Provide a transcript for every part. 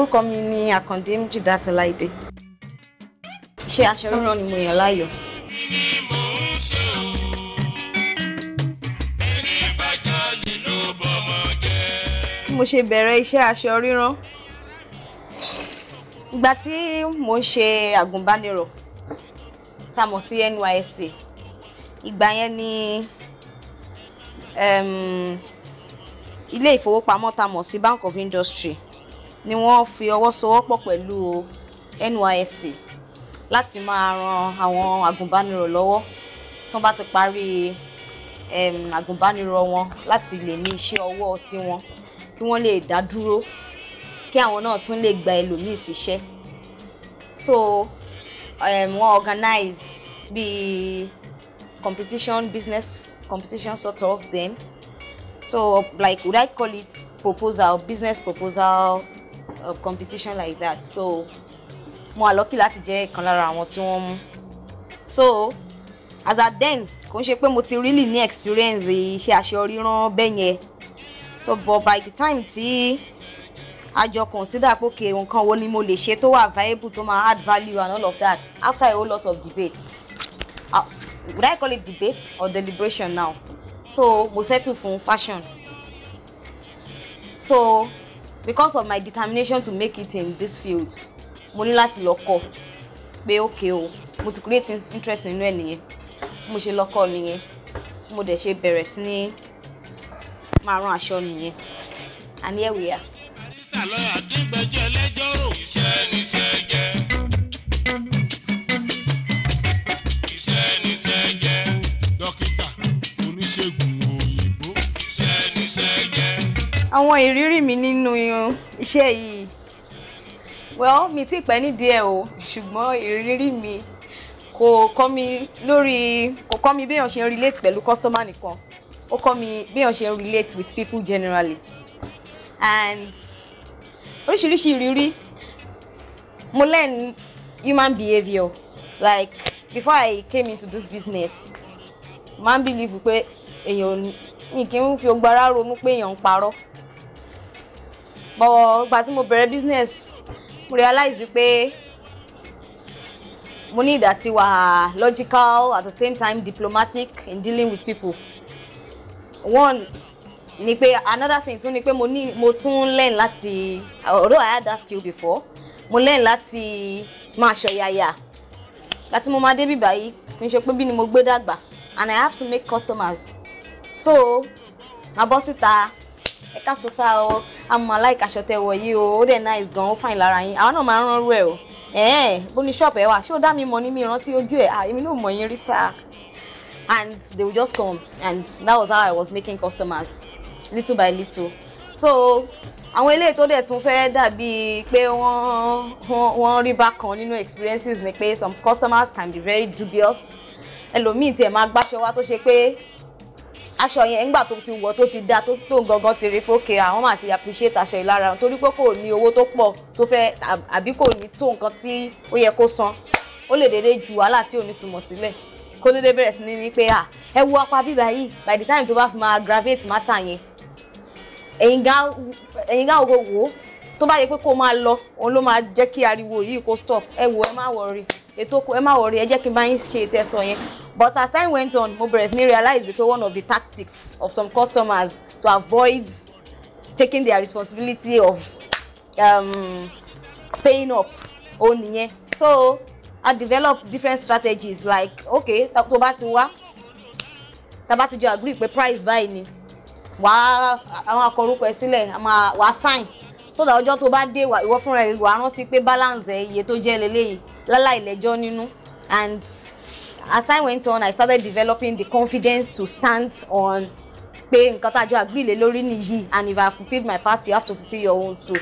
Orúkọ mi ni Àkàndé Lati. Iṣẹ́ aṣọ rírán ni mo yàn láàyò. Mo ṣe bẹ̀rẹ̀ iṣẹ́ aṣọ rírán ìgbà tí mo ń ṣe àgùnbánirọ̀ tá mọ̀ sí NYSC. Ìgbà yẹn ni ilé ìfowópamọ́ tá mọ̀ sí Bank of Industry ni wọ́n fi ọwọ́ sowọ́pọ̀ pẹ̀lú NYSC láti máa ran àwọn àgùnbánirọ̀ lọ́wọ́ tó bá ti parí àgùnbánirọ̀ wọn láti lè ní iṣẹ́ ọwọ́ tiwọn kí wọ́n lè dá dúró kí àwọn náà tún lè gba ẹlòmíì síṣẹ́. So wọ́n organize bí business competition sort of then. So like would I call it business proposal competition like that. So mo wà lucky láti jẹ́ ìkan lára àwọn tí wọ́n mú. So as at then kò ń ṣe pé mo ti really ní experience iṣẹ́ aṣọ rírán bẹ́ẹ̀ yẹn. So but by the time tí a jọ consider pé okay nǹkan wo ni mo lè ṣe tó wà viable tó máa add value and all of that, after a whole lot of debates, would I call it debate or deliberation now? So mo settle fún fashion. So because of my determination to make it in this field, mo ní láti lọ kọ́ pé okay o mo ti create interest nínú ẹ̀ nìyẹn, mo ṣe lọ kọ́ nìyẹn, mo dẹ̀ ṣe bẹ̀rẹ̀ sí ní máa rán aṣọ nìyẹn, and here we are. Àwọn ìrírí mi nínú iṣẹ́ yìí, well mi ti pẹ́ nídìí ẹ̀ o, ṣùgbọ́n ìrírí mi kò kọ́ mi bí èèyàn ṣe ń relate pẹ̀lú customer nìkan, ó kọ́ mi bí èèyàn ṣe ń relate with people generally. And oríṣiríṣi ìrírí, mo learn human behavior. Like before I came into this business, man believe pé èèyàn mi kì í fi ogbára ronú pé èèyàn ń parọ́. But ìgbà tí mo bẹ̀rẹ̀ business, mo realize pé mo need àti wà logical at the same time diplomatic in dealing with people. One ni pé another thing tún ni pé mo tún learn láti, although I had that skill before, mo learn láti máa ṣọ̀yàyà. Láti mo máa dé bí báyìí, kì í ṣe pé bí ni mo gbé dàgbà, and I have to make customers. So ma bọ́ síta, ẹ ká sọ sá o, àmọ́ like aṣọ tẹ́ wọ̀ yìí o, ó dẹ̀ nice gan, ó fine lára yín, àwọn náà máa ń rán rú ẹ̀ o. Bó ní shop ẹ wà, ṣé ó dá mi mọ̀ ní mi rántí ojú ẹ̀, èmi náà mọ̀ yín rí sáà. And they would just come, and that was how I was making customers, little by little. So àwọn eléyìí tó dẹ̀ tún fẹ́ dàbí pé wọ́n rí bákan nínú experiences ni pé some customers can be very dubious. Ẹlòmíì tí ẹ máa gbáṣọ wá tó ṣe pé aṣọ yẹn ńgbà tó ti wọ̀ tó ti dá tó gangan ti rí fókè àwọn máa ti appreciate aṣọ ìlara torí pé kò ní owó tó pọ̀ tó fẹ́ àbí kò ní tó nǹkan tí ó yẹ kó san, ó lè dédé ju wàhálà tí ò ní túmọ̀ sílẹ̀ kó dédé bẹ̀rẹ̀ sí ní pé ẹ wo apá bíbá yìí, by the time tó bá fi máa aggravate matter yẹn ẹ̀yin gá wò tó bá yẹ pé kó máa lọ òun ló máa jẹ́ kí ariwo yìí kó stop. Ẹ wo ẹ má worry, ẹ má worry, ẹ jẹ́ kí n bá yín ṣe ìtẹ̀sọ̀ yẹn. But as time went on, mo bẹ̀rẹ̀ sí ní realize because one of the tactics of some customers to avoid taking their responsibility of paying up ó nìyẹn. So I developed different strategies like okay tó bá ti wá tá bá ti jọ agree pé price báyìí ni wàá àwọn akọrúkọ ẹ sílẹ̀ wàá sign so that ọjọ́ tó bá dé ìwọ fúnra ẹ wàá rántí pé balance ẹ iye tó jẹ́ leléyìí láláì lẹ́jọ́ nínú. And as time went on, I started developing the confidence to stand on pé nǹkan tá jọ agree lé lórí nìyí, and if I fulfilled my part, you have to fulfill your own too.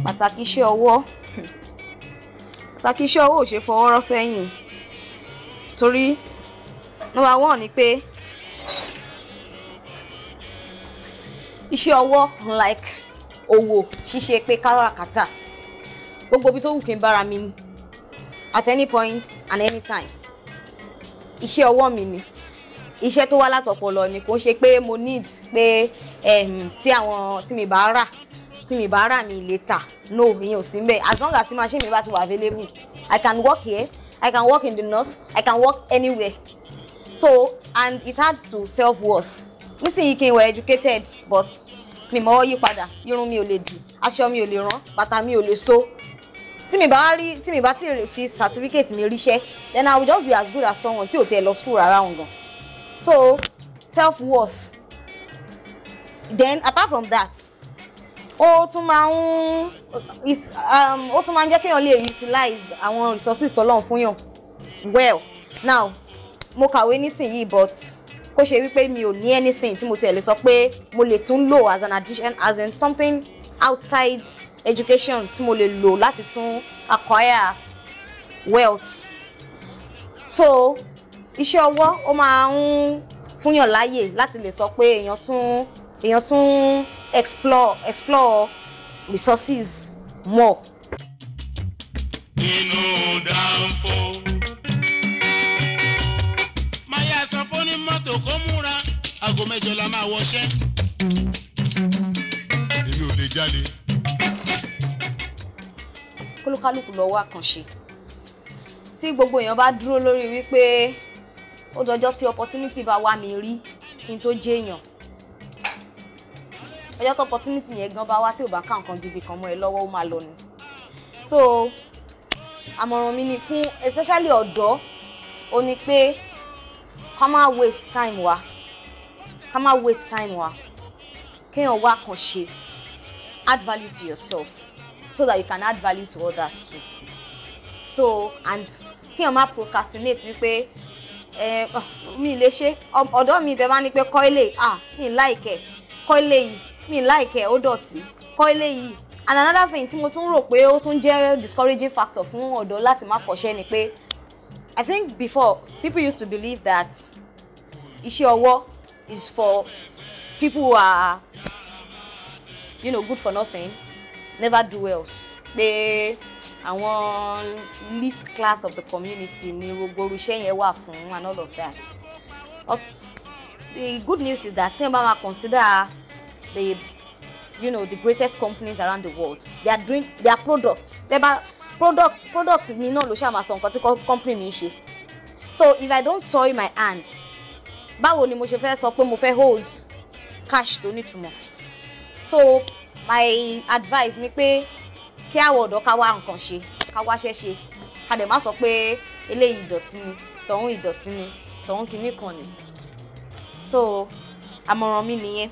Pàtàkì iṣẹ́ ọwọ́ pàtàkì iṣẹ́ ọwọ́ ò ṣe fọwọ́ rọ́ sẹ́yìn torí number one ni pé iṣẹ́ ọwọ́ like òwò ṣíṣe pé káràkátà gbogbo ibi tó wù kí n bára mi ni at any point and any time iṣẹ́ ọwọ́ mi ni iṣẹ́ tó wá látọpọlọ ni kò ṣe pé mo need pé tí mi bá rà mi lè tà no ìyẹn ò sí ńbẹ̀ as long as machine mi bá ti wà available I can work here I can work in the north I can work anywhere so and it adds to self-worth nísìnyí kí n were educated but mi mọ́ yí padà irun mi ò lè dì aṣọ mi ò lè rán bàtà mi ò lè so tí mi bá ti fi certificate mi ríṣẹ́ then I will just be as good as someone tí ò tiẹ̀ lọ school rárá òun gan so self-worth then apart from that ó tún máa ń jẹ́ kéèyàn lè utilize àwọn resources tọ́lọ́run fún yàn well now mo kàwé nísìnyí but kó ṣe wípé mi ò ní anything tí mo tiẹ̀ lè sọ pé mo lè tún lò as an addition as in something outside education tí mo lè lò láti tún acquire wealth so iṣẹ́ ọwọ́ ó máa ń fúnyàn láyè láti lè sọ pé èèyàn tún explore resources more. Inú dánfó. Máyà sọ fún ní mọ́tò kó múra, aago 8 la máa wọṣẹ́. Èmi ò lè jáde. Kólúkálùkù lọ́wọ́ àkànṣe. Tí gbogbo èèyàn bá dúró lórí wípé ó dọjọ́ tí opportunity bá wá mi rí kí n tó jẹ́ èèyàn. Ọjọ́ tó opportunity yẹn gan bá wá tí ò bá ká nǹkan gidi kan mọ́ ẹ lọ́wọ́ ó máa lọ ni. So àmọ̀ràn mi ni fún especially ọ̀dọ́ ó ní pé ká má waste time wa kéèyàn wá àkànṣe add value to yourself so that you can add value to others too. So and kéèyàn má procrastinate wípé mi lè ṣe ọ̀dọ́ mi tẹ́ bá ní pé kọ́ ilé mi like kọ́ ilé yìí mi like ó dọ̀tí kọ́ ilé yìí and another thing tí mo tún rò pé ó tún jẹ́ discouraging factor fún ọ̀dọ́ láti má kọ́ṣẹ́ ni pé I think before people used to believe that iṣẹ́ ọwọ́ is for people who are good for nothing never do else pé àwọn least class of the community ni gbogbo iṣẹ́ yẹn wà fún and all of that but the good news is that tí wọ́n bá máa consider the greatest companies around the world they are doing their products products mi náà ló ṣáà máa sọ nǹkan tí company mi ṣe so if I don't soil my hands báwo ni mo ṣe fẹ́ sọ pé mo fẹ́ hold cash tó nítumọ̀ so my advice ni pé kí àwọn ọ̀dọ́ ká wá nǹkan ṣe ká wáṣẹ́ ṣe ká dẹ̀ má sọ pé eléyìí ìdọ̀tí ni tọ̀hún ìdọ̀tí ni tọ̀hún kìíní kan ni so àmọ̀ràn mi nìyẹn.